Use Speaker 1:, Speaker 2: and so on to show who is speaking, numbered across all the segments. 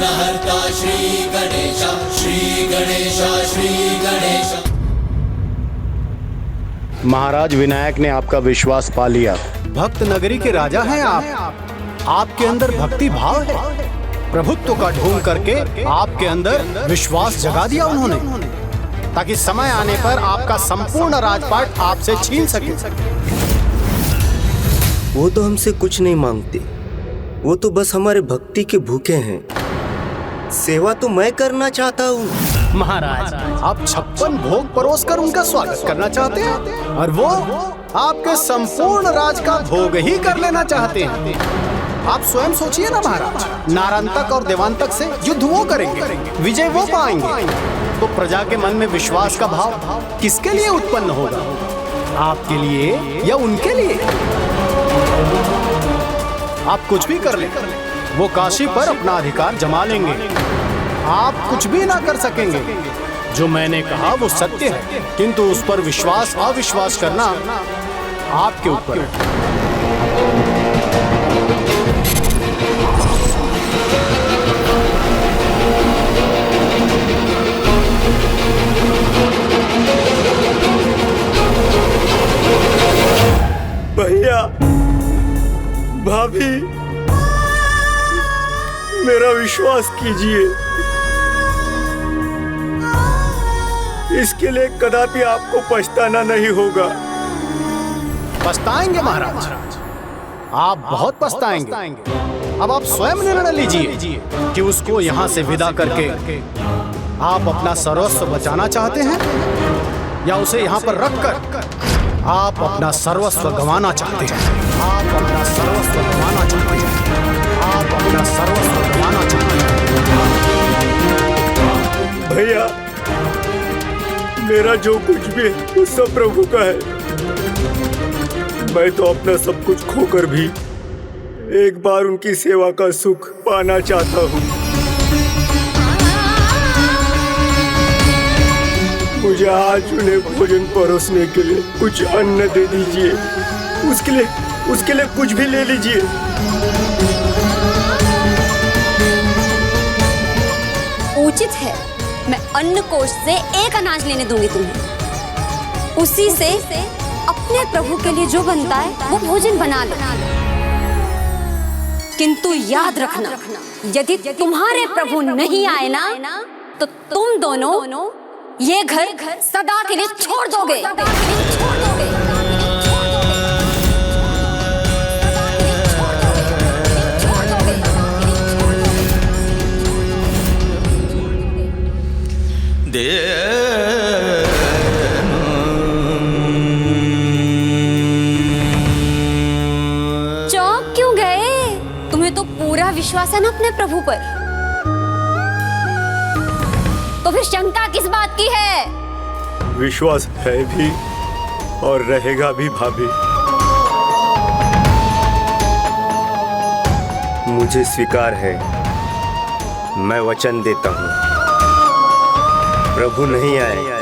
Speaker 1: विघ्नहर्ता श्री गणेश, श्री गणेश, श्री गणेश।
Speaker 2: महाराज विनायक ने आपका विश्वास पा लिया।
Speaker 3: भक्त नगरी के राजा हैं आप। आपके अंदर भक्ति भाव है। प्रभुत्व का ढोंग करके आपके अंदर विश्वास जगा दिया उन्होंने, ताकि समय आने पर आपका संपूर्ण राजपाट आपसे छीन सके।
Speaker 4: वो तो हमसे कुछ नहीं मांगते, वो तो बस हमारे भक्ति के भूखे हैं। सेवा तो मैं करना चाहता हूँ।
Speaker 3: महाराज, आप 56 भोग परोस कर उनका स्वागत करना चाहते हैं, और वो आपके संपूर्ण राज का भोग ही कर लेना चाहते हैं। आप स्वयं सोचिए ना महाराज, नारांतक और देवांतक से युद्ध वो करेंगे, विजय वो पाएंगे, तो प्रजा के मन में विश्वास का भाव किसके लिए उत्पन्न होगा? आपके लिए या उनके लिए? आप कुछ भी कर लें, वो काशी पर अपना अधिकार जमा लेंगे। आप कुछ भी ना कर सकेंगे। जो मैंने कहा वो सत्य है, किंतु उस पर विश्वास अविश्वास करना आपके ऊपर है।
Speaker 4: भैया, भाभी, मेरा विश्वास कीजिए। इसके लिए कदापि आपको पछताना नहीं होगा।
Speaker 3: पछताएंगे महाराज, आप बहुत पछताएंगे। अब आप स्वयं निर्णय लीजिए कि उसको यहाँ से विदा करके आप अपना सर्वस्व बचाना चाहते हैं, या उसे यहाँ पर रखकर आप अपना सर्वस्व गंवाना चाहते हैं। आप अपना सर्वस्व गंवाना चाहते हैं। आप अपना सर्वस्व गंवाना चाहते हैं।
Speaker 4: भैया, मेरा जो कुछ भी है वो सब प्रभु का है। मैं तो अपना सब कुछ खोकर भी एक बार उनकी सेवा का सुख पाना चाहता हूँ। मुझे आज उन्हें भोजन परोसने के लिए कुछ अन्न दे दीजिए। उसके लिए कुछ भी ले लीजिए।
Speaker 5: उचित है, मैं अन्न कोष से एक अनाज लेने दूंगी तुम्हें। उसी से अपने प्रभु के लिए जो बनता है वो भोजन बना लो। किंतु याद रखना, यदि तुम्हारे प्रभु नहीं आए ना, तो तुम दोनों ये घर सदा के लिए छोड़ दोगे। चौंक क्यों गए? तुम्हें तो पूरा विश्वास है ना अपने प्रभु पर, तो फिर शंका किस बात की है?
Speaker 4: विश्वास है भी और रहेगा भी भाभी। मुझे स्वीकार है, मैं वचन देता हूँ। प्रभु नहीं आए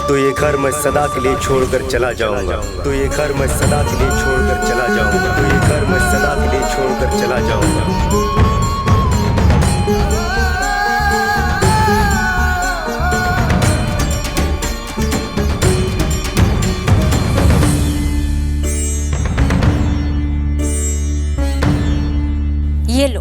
Speaker 4: तो ये घर मैं सदा के लिए छोड़कर चला जाऊंगा। तो ये घर मैं सदा के लिए छोड़कर चला जाऊंगा। तो ये घर मैं सदा के लिए छोड़कर चला जाऊंगा।
Speaker 5: ये लो।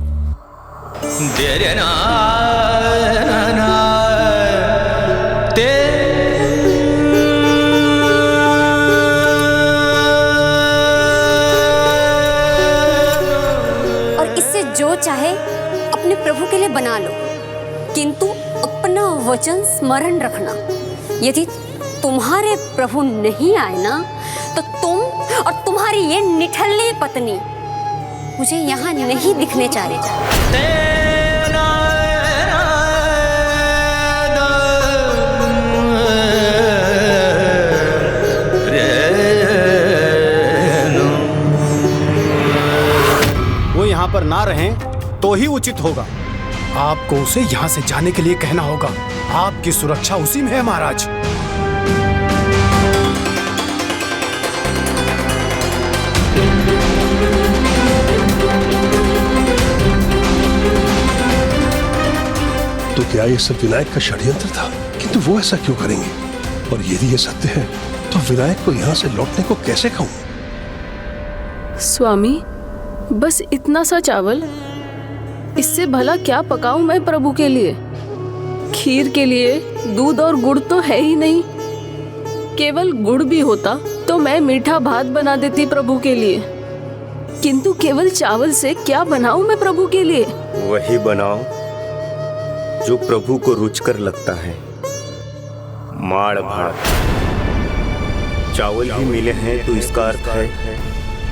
Speaker 5: और इससे जो चाहे अपने प्रभु के लिए बना लो, किंतु अपना वचन स्मरण रखना। यदि तुम्हारे प्रभु नहीं आए ना, तो तुम और तुम्हारी ये निठल्ली पत्नी मुझे यहाँ नहीं दिखने चाहिए।
Speaker 3: वो यहाँ पर ना रहें तो ही उचित होगा। आपको उसे यहाँ से जाने के लिए कहना होगा। आपकी सुरक्षा उसी में है महाराज।
Speaker 6: तो क्या ये सब विनायक का षड्यंत्र था? किंतु वो ऐसा क्यों करेंगे? और यदि ये सत्य है तो विनायक को यहाँ से लौटने को कैसे कहूँ?
Speaker 7: स्वामी, बस इतना सा चावल, इससे भला क्या पकाऊं मैं प्रभु के लिए? खीर के लिए दूध और गुड़ तो है ही नहीं। केवल गुड़ भी होता तो मैं मीठा भात बना देती प्रभु के लिए, किंतु केवल चावल से क्या बनाऊं मैं प्रभु के लिए?
Speaker 4: वही बनाओ जो प्रभु को रुचकर लगता है, माड़ भात। चावल ही मिले हैं तो इसका अर्थ है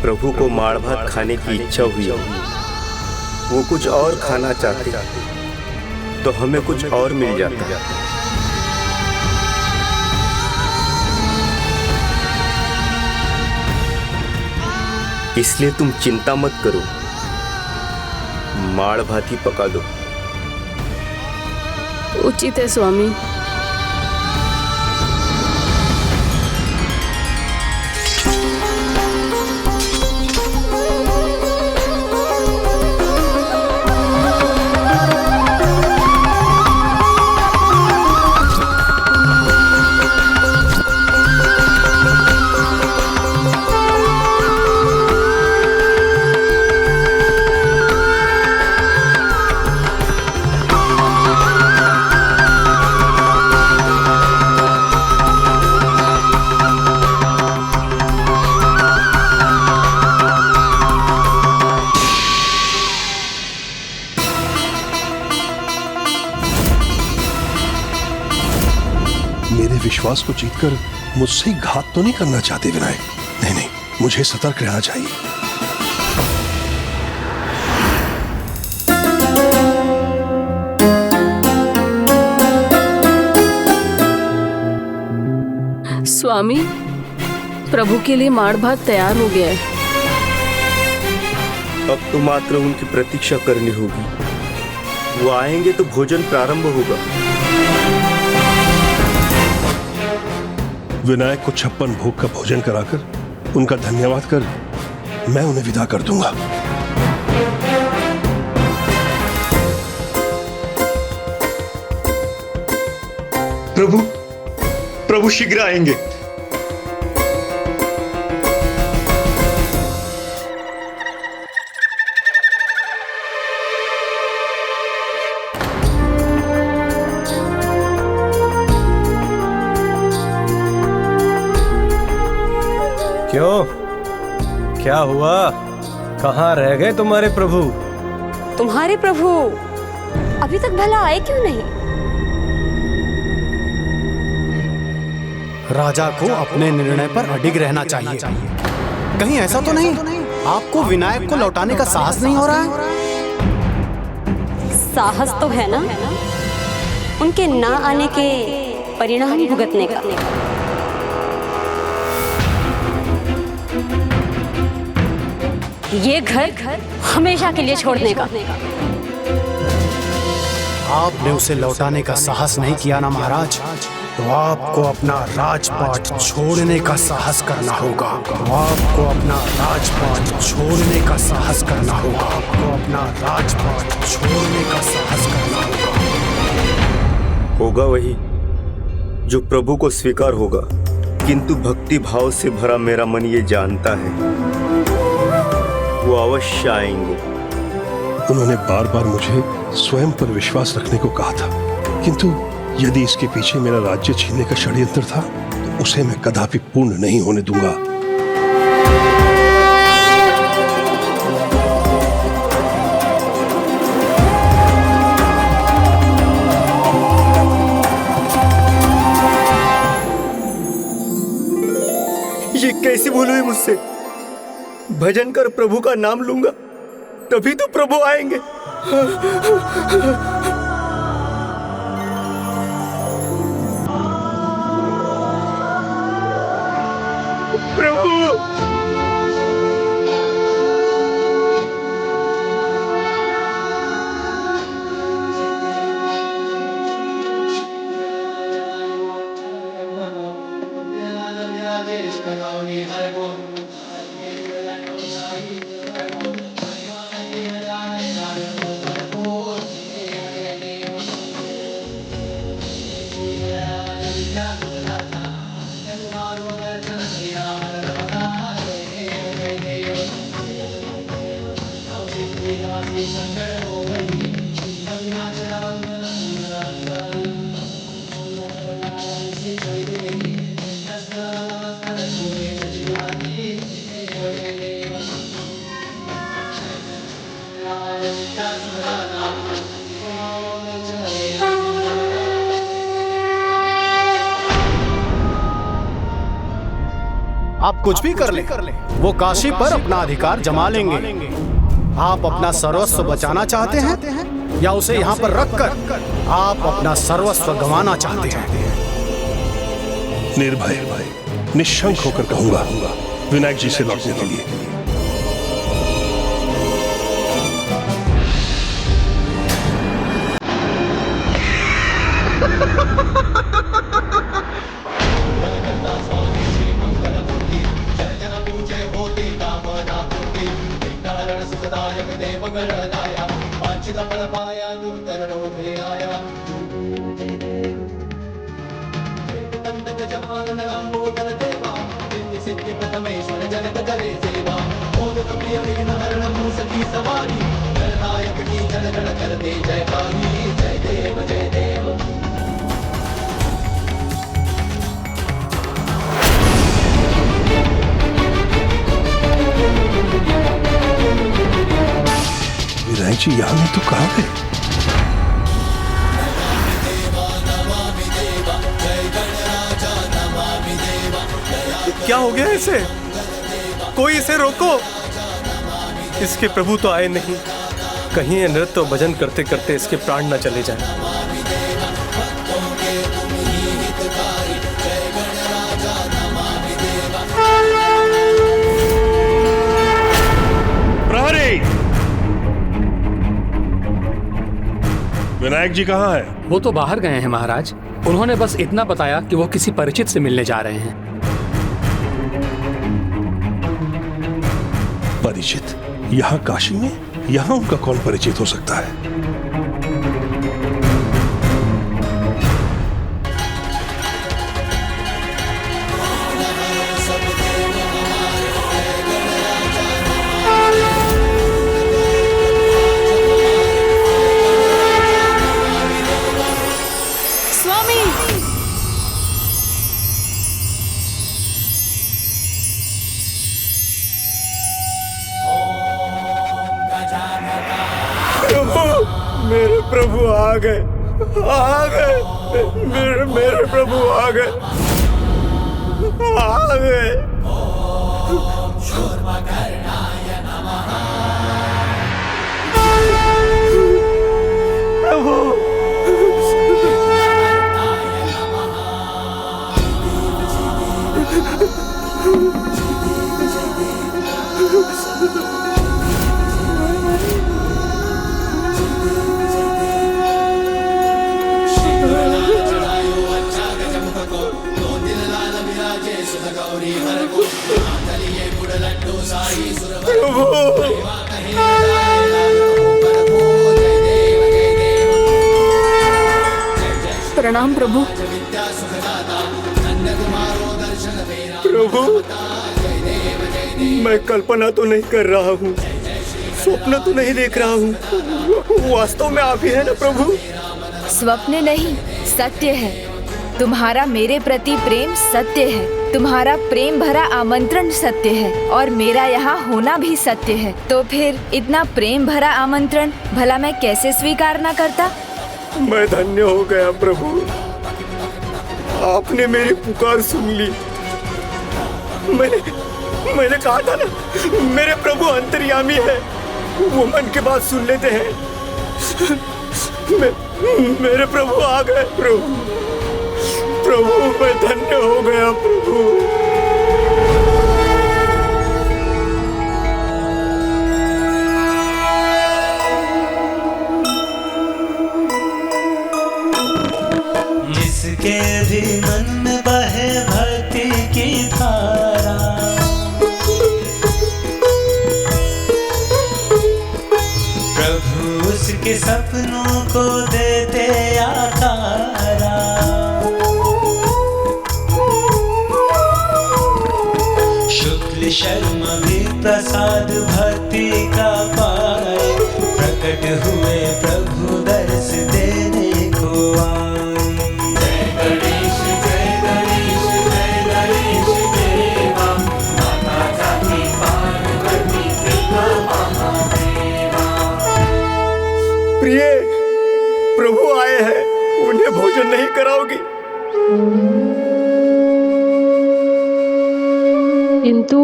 Speaker 4: प्रभु को माड़ भात खाने की इच्छा हुई। वो कुछ और खाना चाहते तो हमें कुछ और मिल जाता। इसलिए तुम चिंता मत करो, माड़ भात ही पका दो।
Speaker 7: उचित है स्वामी।
Speaker 6: मेरे विश्वास को जीतकर मुझसे घात तो नहीं करना चाहते विनायक? नहीं नहीं, मुझे सतर्क रहना चाहिए।
Speaker 7: स्वामी, प्रभु के लिए माड़ भात तैयार हो गया है।
Speaker 4: अब तो मात्र उनकी प्रतीक्षा करनी होगी। वो आएंगे तो भोजन प्रारंभ होगा।
Speaker 6: विनायक को 56 भोग का भोजन कराकर उनका धन्यवाद कर मैं उन्हें विदा कर दूंगा।
Speaker 8: प्रभु, प्रभु शीघ्र आएंगे।
Speaker 9: क्यों, क्या हुआ? कहाँ रह गए तुम्हारे प्रभु?
Speaker 5: तुम्हारे प्रभु अभी तक भला आए क्यों नहीं?
Speaker 3: राजा को अपने निर्णय पर अडिग रहना चाहिए। कहीं ऐसा तो नहीं आपको विनायक को लौटाने का साहस नहीं हो रहा है?
Speaker 5: साहस तो है ना, उनके ना आने के परिणाम भुगतने का। ये घर हमेशा के लिए छोड़ने का।
Speaker 3: आपने उसे लौटाने का साहस नहीं किया ना महाराज, तो आपको अपना राजपाट छोड़ने का साहस करना होगा। आपको अपना राजपाट छोड़ने का साहस करना होगा। आपको अपना राजपाट छोड़ने का साहस करना होगा।
Speaker 4: होगा वही जो प्रभु को स्वीकार होगा, किंतु भक्ति भाव से भरा मेरा मन ये जानता है वो अवश्य आएंगे।
Speaker 6: उन्होंने बार बार मुझे स्वयं पर विश्वास रखने को कहा था, किंतु यदि इसके पीछे मेरा राज्य छीनने का षड्यंत्र था तो उसे मैं कदापि पूर्ण नहीं होने दूंगा।
Speaker 4: ये कैसी भूल हुई मुझसे? भजन कर प्रभु का नाम लूंगा तभी तो प्रभु आएंगे। प्रभु,
Speaker 3: आप कुछ भी कर ले, वो काशी पर अपना अधिकार जमा लेंगे। आप अपना सर्वस्व बचाना चाहते हैं या उसे यहाँ पर रखकर आप अपना सर्वस्व गंवाना चाहते हैं?
Speaker 6: निर्भय निशंक होकर कहूंगा विनायक जी से लौटने के लिए। विनायक जी यहाँ में तो कहाँ गए?
Speaker 9: क्या हो गया इसे? कोई इसे रोको। इसके प्रभु तो आए नहीं। कहीं ये नृत्य भजन करते करते इसके प्राण न चले जाएं।
Speaker 6: प्रहरी, विनायक जी कहाँ है?
Speaker 10: वो तो बाहर गए हैं महाराज। उन्होंने बस इतना बताया कि वो किसी परिचित से मिलने जा रहे हैं।
Speaker 6: परिचित? यहाँ काशी में? यहाँ उनका कौन परिचित हो सकता है?
Speaker 7: स्वामी,
Speaker 9: मेरे प्रभु आ गए, मेरे प्रभु आ गए।
Speaker 7: प्रणाम प्रभु।
Speaker 9: प्रभु, मैं कल्पना तो नहीं कर रहा हूँ, स्वप्न तो नहीं देख रहा हूँ, वास्तव में आप ही है ना प्रभु?
Speaker 11: स्वप्न नहीं, सत्य है। तुम्हारा मेरे प्रति प्रेम सत्य है, तुम्हारा प्रेम भरा आमंत्रण सत्य है, और मेरा यहाँ होना भी सत्य है। तो फिर इतना प्रेम भरा आमंत्रण भला मैं कैसे स्वीकार न करता?
Speaker 9: मैं धन्य हो गया प्रभु, आपने मेरी पुकार सुन ली। मैंने कहा था ना, मेरे प्रभु अंतर्यामी है, वो मन की बात सुन लेते हैं। मेरे प्रभु आ गए। प्रभु मैं धन्य हो गया प्रभु।
Speaker 1: जिसके भी मन में बहे भक्ति की धारा, प्रभु उसके सपनों को देते आकारा। शुक्ल शर्म भी प्रसाद भक्ति का पाए, प्रकट हुए प्रभु दर्श देने को आए। जय गणेश देवा, माता जाति पार्वती पिता महादेवा।
Speaker 9: प्रिय, प्रभु आए हैं, उन्हें भोजन नहीं कराओगी?
Speaker 7: किंतु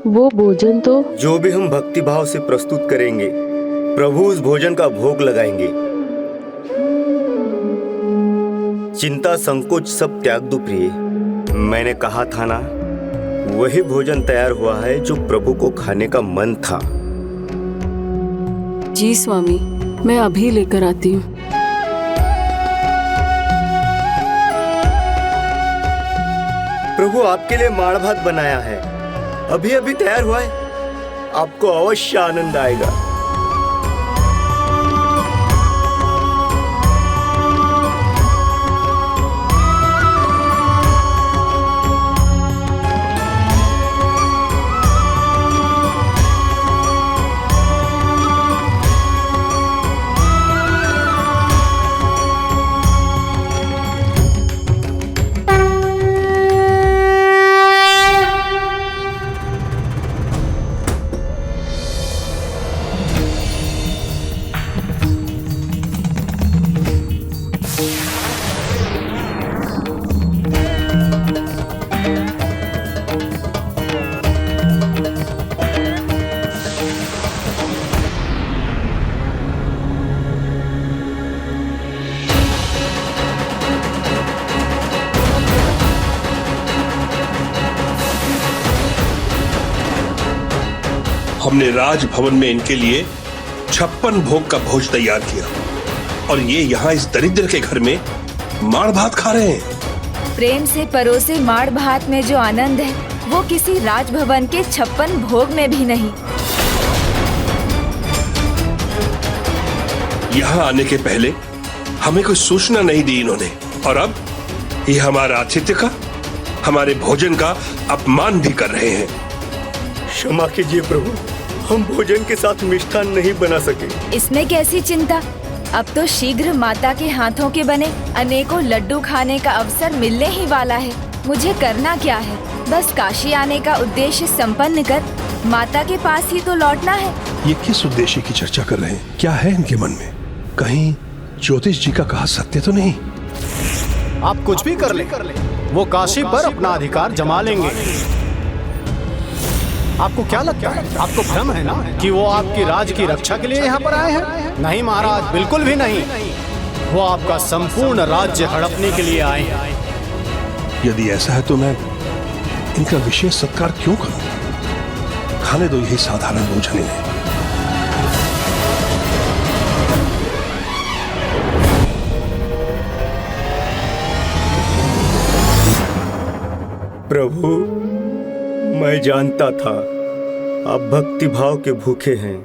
Speaker 7: वो भोजन तो
Speaker 4: जो भी हम भक्ति भाव से प्रस्तुत करेंगे, प्रभु उस भोजन का भोग लगाएंगे। चिंता संकोच सब त्याग दो प्रिय। मैंने कहा था ना, वही भोजन तैयार हुआ है जो प्रभु को खाने का मन था।
Speaker 7: जी स्वामी, मैं अभी लेकर आती हूँ।
Speaker 4: प्रभु आपके लिए माड़ भात बनाया है, अभी अभी तैयार हुआ है, आपको अवश्य आनंद आएगा।
Speaker 6: हमने राजभवन में इनके लिए 56 भोग का भोज तैयार किया और ये यहाँ इस दरिद्र के घर में माड़ भात खा रहे हैं।
Speaker 11: प्रेम से परोसे माड़ भात में जो आनंद है वो किसी राजभवन के 56 भोग में भी नहीं।
Speaker 6: यहाँ आने के पहले हमें कोई सूचना नहीं दी इन्होंने, और अब ये हमारा आतिथ्य का, हमारे भोजन का अपमान भी कर रहे हैं।
Speaker 4: क्षमा कीजिए प्रभु, हम भोजन के साथ मिष्ठान नहीं बना सके।
Speaker 11: इसमें कैसी चिंता, अब तो शीघ्र माता के हाथों के बने अनेकों लड्डू खाने का अवसर मिलने ही वाला है। मुझे करना क्या है, बस काशी आने का उद्देश्य संपन्न कर माता के पास ही तो लौटना है।
Speaker 6: ये किस उद्देश्य की चर्चा कर रहे हैं? क्या है इनके मन में? कहीं ज्योतिष जी का कहा सत्य तो नहीं?
Speaker 3: आप कुछ भी कर ले, वो काशी पर अपना अधिकार जमा लेंगे। आपको क्या लगता है, आपको भ्रम है ना कि वो आपकी राज की रक्षा के लिए यहाँ पर आए हैं? नहीं महाराज, बिल्कुल भी नहीं। वो आपका संपूर्ण राज्य हड़पने के लिए आए हैं।
Speaker 6: यदि ऐसा है तो मैं इनका विशेष सत्कार क्यों करूं? खाने दो यही साधारण भोजन इन्हें।
Speaker 4: प्रभु, मैं जानता था आप भक्ति भाव के भूखे हैं,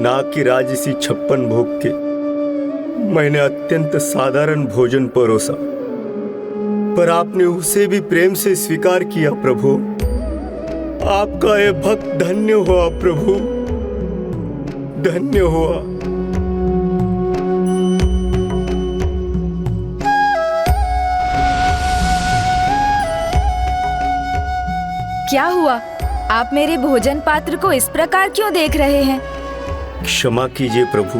Speaker 4: ना कि राजसी 56 भोग के। मैंने अत्यंत साधारण भोजन परोसा, पर आपने उसे भी प्रेम से स्वीकार किया। प्रभु, आपका ये भक्त धन्य हुआ। प्रभु, धन्य हुआ।
Speaker 11: क्या हुआ, आप मेरे भोजन पात्र को इस प्रकार क्यों देख रहे हैं?
Speaker 4: क्षमा कीजिए प्रभु,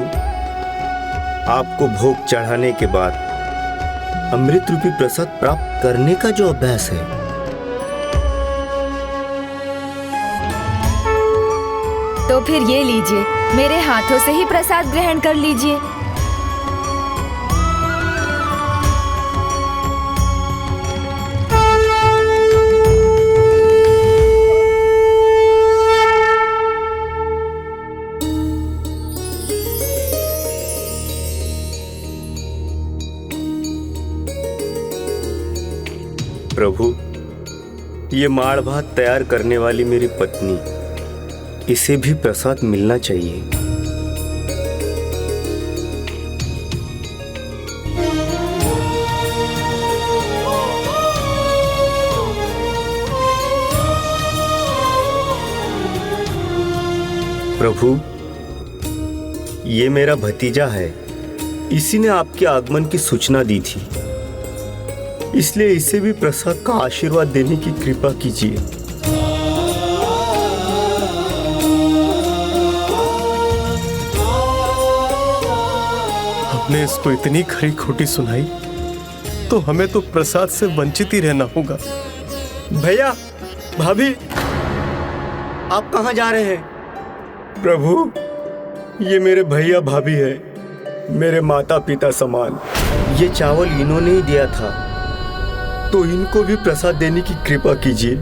Speaker 4: आपको भोग चढ़ाने के बाद अमृत रूपी प्रसाद प्राप्त करने का जो अभ्यास है,
Speaker 11: तो फिर ये लीजिए, मेरे हाथों से ही प्रसाद ग्रहण कर लीजिए।
Speaker 4: प्रभु, ये माड़ भात तैयार करने वाली मेरी पत्नी, इसे भी प्रसाद मिलना चाहिए। प्रभु, ये मेरा भतीजा है, इसी ने आपके आगमन की सूचना दी थी, इसलिए इसे भी प्रसाद का आशीर्वाद देने की कृपा कीजिए।
Speaker 9: आपने इसको इतनी खरी खोटी सुनाई तो हमें तो प्रसाद से वंचित ही रहना होगा।
Speaker 4: भैया, भाभी, आप कहाँ जा रहे हैं? प्रभु, ये मेरे भैया भाभी है, मेरे माता पिता समान। ये चावल इन्होंने ही दिया था, तो इनको भी प्रसाद देने की कृपा कीजिए।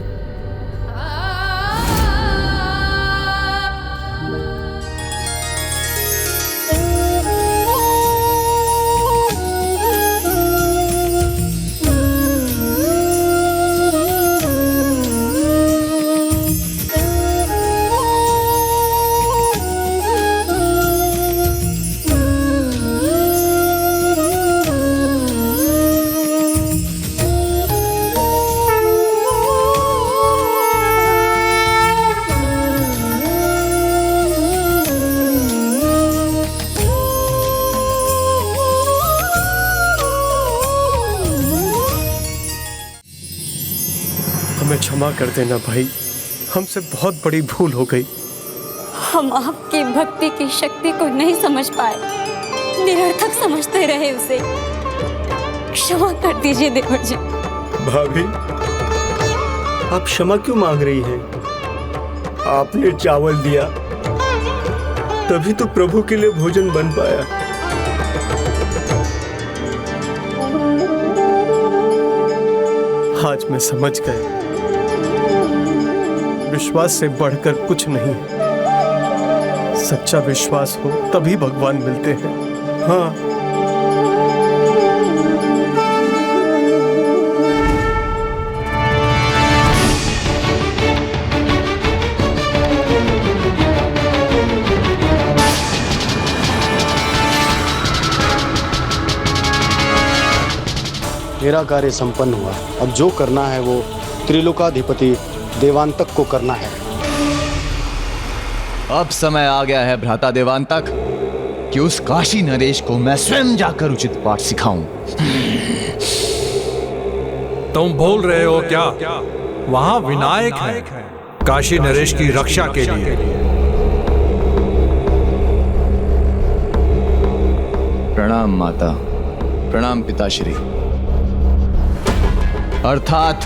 Speaker 9: हमें क्षमा कर देना भाई, हमसे बहुत बड़ी भूल हो गई।
Speaker 5: हम आपकी भक्ति की शक्ति को नहीं समझ पाए, निरर्थक समझते रहे उसे। क्षमा कर दीजिए देवर जी।
Speaker 4: भाभी, आप क्षमा क्यों मांग रही हैं? आपने चावल दिया, तभी तो प्रभु के लिए भोजन बन पाया।
Speaker 9: आज मैं समझ गया, विश्वास से बढ़कर कुछ नहीं। सच्चा विश्वास हो तभी भगवान मिलते हैं।
Speaker 4: हाँ,
Speaker 2: मेरा कार्य संपन्न हुआ। अब जो करना है वो त्रिलोकाधिपति देवांतक को करना है।
Speaker 12: अब समय आ गया है भ्राता देवांतक कि उस काशी नरेश को मैं स्वयं जाकर उचित पाठ सिखाऊं।
Speaker 13: तुम बोल रहे हो क्या? वहां विनायक है काशी नरेश की रक्षा के लिए।
Speaker 12: प्रणाम माता, प्रणाम पिताश्री। अर्थात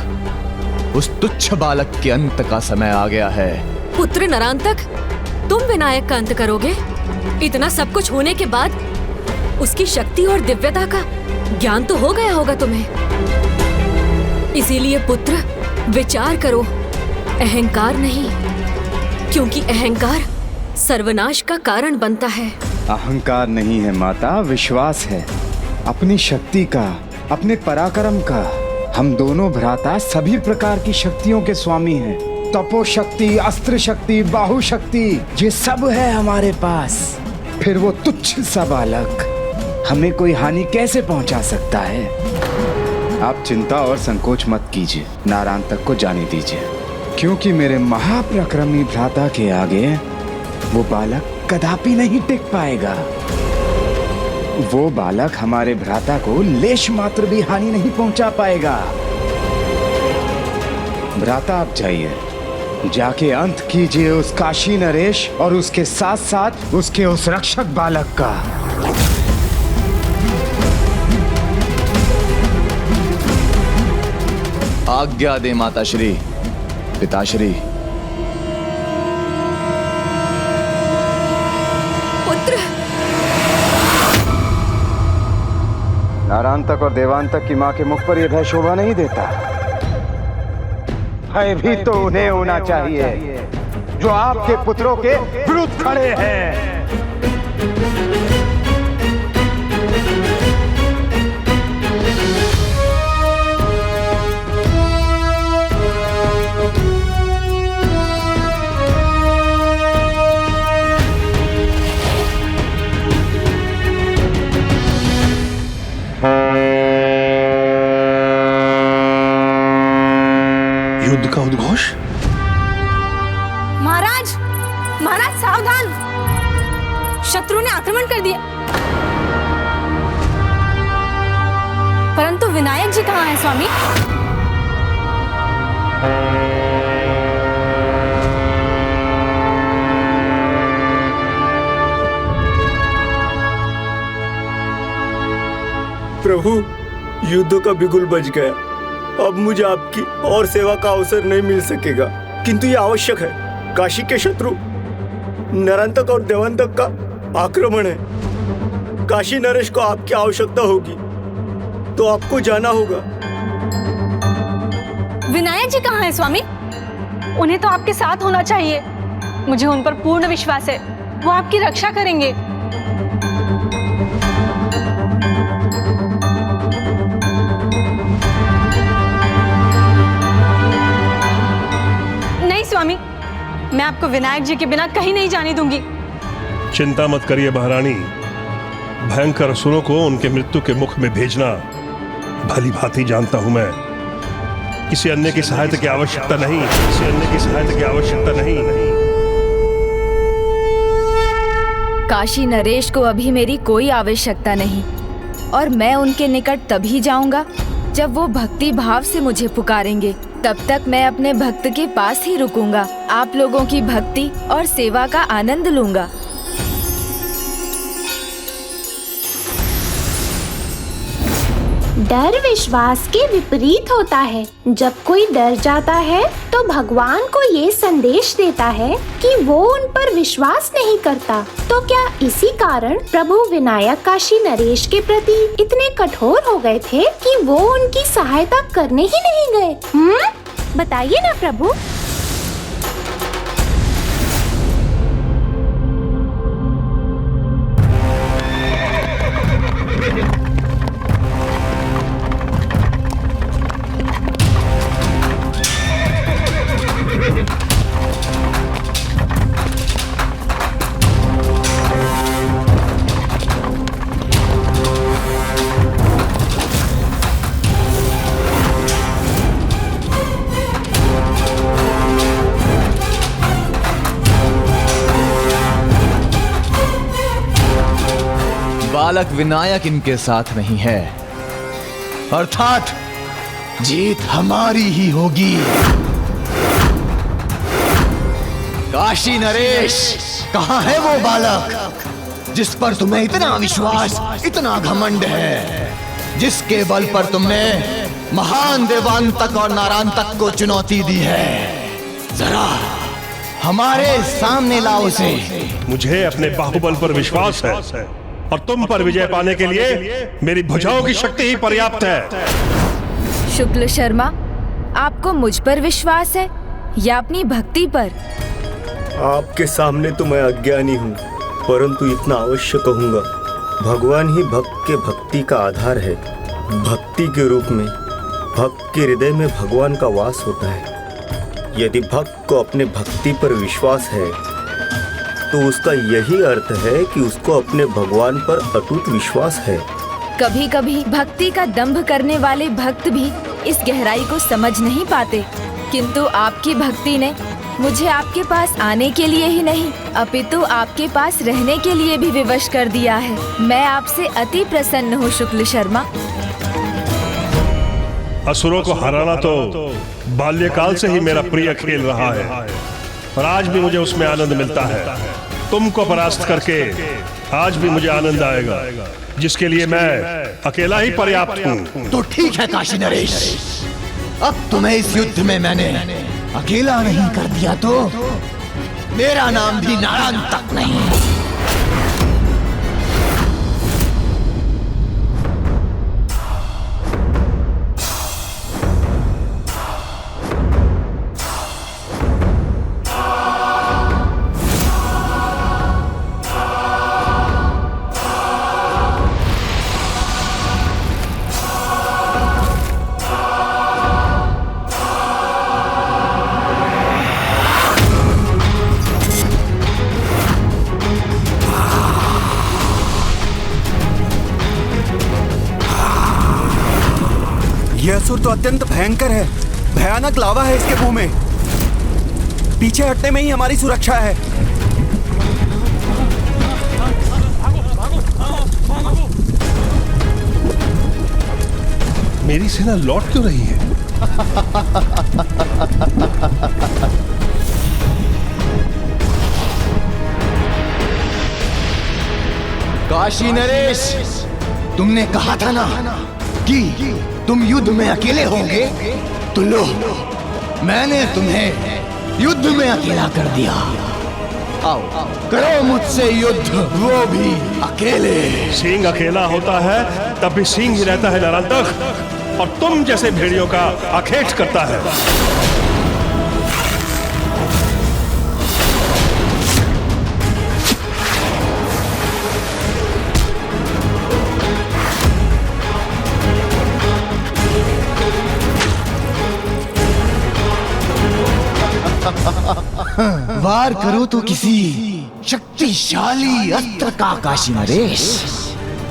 Speaker 12: उस तुच्छ बालक के अंत का समय आ गया है।
Speaker 14: पुत्र नरांतक, तुम विनायक का अंत करोगे? इतना सब कुछ होने के बाद उसकी शक्ति और दिव्यता का ज्ञान तो हो गया होगा तुम्हें। इसीलिए पुत्र, विचार करो, अहंकार नहीं, क्योंकि अहंकार सर्वनाश का कारण बनता है।
Speaker 15: अहंकार नहीं है माता, विश्वास है अपनी शक्ति का, अपने पराक्रम का। हम दोनों भ्राता सभी प्रकार की शक्तियों के स्वामी हैं। तपो शक्ति, अस्त्र शक्ति, बाहु शक्ति, ये सब है हमारे पास। फिर वो तुच्छ सा बालक हमें कोई हानि कैसे पहुंचा सकता है? आप चिंता और संकोच मत कीजिए, नारायणतक को जाने दीजिए, क्योंकि मेरे महापराक्रमी भ्राता के आगे वो बालक कदापि नहीं टिक पाएगा। वो बालक हमारे भ्राता को लेश मात्र भी हानि नहीं पहुंचा पाएगा। भ्राता आप जाइए, जाके अंत कीजिए उस काशी नरेश और उसके साथ साथ उसके उस रक्षक बालक का।
Speaker 12: आज्ञा दे माताश्री, पिताश्री।
Speaker 15: नारायणतक और देवांतक की मां के मुख पर यह भय शोभा नहीं देता। भय भी तो उन्हें होना चाहिए जो आपके पुत्रों के विरुद्ध खड़े हैं।
Speaker 6: युद्ध का उद्घोष।
Speaker 14: महाराज, महाराज सावधान, शत्रु ने आक्रमण कर दिया। परंतु विनायक जी कहाँ हैं स्वामी?
Speaker 4: प्रभु, युद्ध का बिगुल बज गया। अब मुझे आपकी और सेवा का अवसर नहीं मिल सकेगा, किंतु ये आवश्यक है। काशी के शत्रु नरांतक और देवांतक का आक्रमण है। काशी नरेश को आपकी आवश्यकता होगी तो आपको जाना होगा।
Speaker 16: विनायक जी कहाँ हैं स्वामी? उन्हें तो आपके साथ होना चाहिए। मुझे उन पर पूर्ण विश्वास है, वो आपकी रक्षा करेंगे। नहीं स्वामी, मैं आपको विनायक जी के बिना कहीं नहीं जाने दूंगी।
Speaker 6: चिंता मत करिए महारानी, भयंकर असुरों को उनके मृत्यु के मुख में भेजना भली भांति जानता हूं मैं। किसी अन्य की सहायता की आवश्यकता नहीं, किसी अन्य की सहायता की आवश्यकता नहीं।
Speaker 11: काशी नरेश को अभी मेरी कोई आवश्यकता नहीं, और मैं उनके निकट तभी जाऊंगा जब वो भक्ति भाव से मुझे पुकारेंगे। तब तक मैं अपने भक्त के पास ही रुकूंगा, आप लोगों की भक्ति और सेवा का आनंद लूंगा।
Speaker 17: डर विश्वास के विपरीत होता है। जब कोई डर जाता है तो भगवान को ये संदेश देता है कि वो उन पर विश्वास नहीं करता। तो क्या इसी कारण प्रभु विनायक काशी नरेश के प्रति इतने कठोर हो गए थे कि वो उनकी सहायता करने ही नहीं गए? बताइए ना प्रभु।
Speaker 12: बालक विनायक इनके साथ नहीं है, अर्थात जीत हमारी ही होगी। काशी नरेश, कहां है वो बालक जिस पर तुम्हें इतना विश्वास, इतना घमंड है, जिसके बल पर तुमने महान देवांतक और नारांतक को चुनौती दी है? जरा हमारे सामने लाओ उसे।
Speaker 6: मुझे अपने बाहुबल पर विश्वास है और तुम पर विजय पाने के लिए मेरी भुजाओं की शक्ति ही पर्याप्त है।
Speaker 11: शुक्ल शर्मा, आपको मुझ पर विश्वास है या अपनी भक्ति पर?
Speaker 4: आपके सामने तो मैं अज्ञानी हूँ, परंतु इतना अवश्य कहूँगा, भगवान ही भक्त के भक्ति का आधार है। भक्ति के रूप में भक्त के हृदय में भगवान का वास होता है। यदि भक्त को अपने भक्ति पर विश्वास है तो उसका यही अर्थ है कि उसको अपने भगवान पर अटूट विश्वास है।
Speaker 11: कभी कभी भक्ति का दंभ करने वाले भक्त भी इस गहराई को समझ नहीं पाते, किंतु आपकी भक्ति ने मुझे आपके पास आने के लिए ही नहीं, अपितु आपके पास रहने के लिए भी विवश कर दिया है। मैं आपसे अति प्रसन्न हूँ शुक्ल शर्मा।
Speaker 6: असुरों को हराना तो बाल्यकाल से ही मेरा प्रिय खेल रहा है और आज भी मुझे उसमें आनंद मिलता है। तुमको परास्त करके आज भी मुझे आनंद आएगा, जिसके लिए मैं अकेला ही पर्याप्त हूँ।
Speaker 12: तो ठीक है काशी नरेश, अब तुम्हें इस युद्ध में मैंने अकेला नहीं कर दिया तो मेरा नाम भी नारांतक नहीं।
Speaker 18: यह असुर तो अत्यंत भयंकर है, भयानक लावा है इसके मुंह में। पीछे हटने में ही हमारी सुरक्षा है।
Speaker 6: मेरी सेना लौट क्यों रही है?
Speaker 12: काशी नरेश, तुमने कहा था ना कि तुम युद्ध में अकेले होंगे, तो लो, मैंने तुम्हें युद्ध में अकेला कर दिया। आओ, करो मुझसे युद्ध, वो भी अकेले।
Speaker 6: सिंह अकेला होता है तब भी सिंह ही रहता है नरांतक, और तुम जैसे भेड़ियों का अखेट करता है।
Speaker 12: वार करो तो किसी शक्तिशाली अस्त्र का काशी नरेश।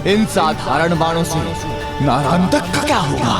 Speaker 12: इन साधारण बाणों से नारांतक का क्या होगा?